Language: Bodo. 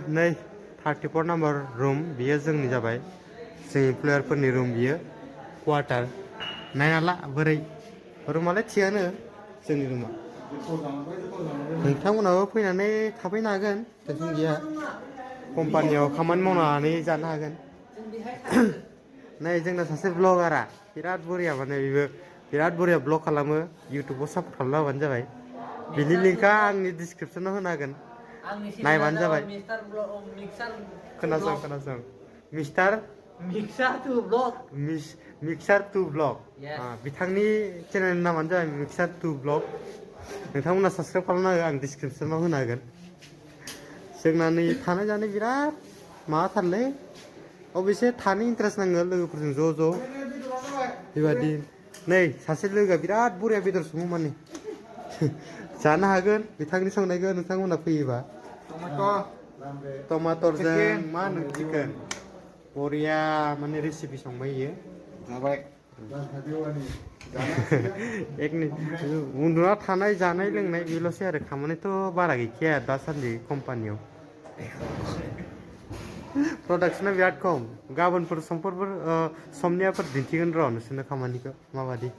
नै 34 नाम्बार रुम बियो जोंनि जाबाय जोंनि प्लेयारफोरनि रुम बियो क्वार्टार नायनाला बोरै रुमालाय थिगानो जोंनि रुमा नोंथांमोनाबो फैनानै थाफैनो हागोन टेनसन गैया कम्पानियाव खामानि मावनानै जानो हागोन नै जोंना सासे ब्लगारा बिराद बरिया माने बेबो बिराद बरिया ब्लग खालामो इउटुबाव सापर्ट खालामना होबानो जाबाय बिनि लिंकआ आंनि डिसक्रिपसनाव होना होगोन नायबानो जाबाय खोनासं मिस्टार मिक्सार टु ब्लग बिथांनि चेनेलनि नामानो जाबाय मिक्सार टु ब्लग नोंथांमोना साबसक्राइब खालामना हो आं डिसक्रिपसनाव होना होगोन जोंना नै थानाय जानाय बिराद माबाथारलै अबयसे थानो इन्टारेस्ट नाङो लोगोफोरजों ज' बेबादि नै सासे लोगोआ बिराद बरिया बेदर सङो माने जानो हागोन बिथांनि संनायखौ नोंथांमोना फैयोबा टमाटरजों मा होनो चिकेन बरिया माने रेसिपि संबाय इयो जाबाय उन्दुना थानाय जानाय लोंनाय बेल'सै आरो खामानिथ' बारा गैखाया दासान्दि कम्पानियाव प्रडाक्सना बिराद खम गाबोनफोर समफोरफोर समनियाफोर दिन्थिगोन र' नोंसोरनो खामानिखौ माबादि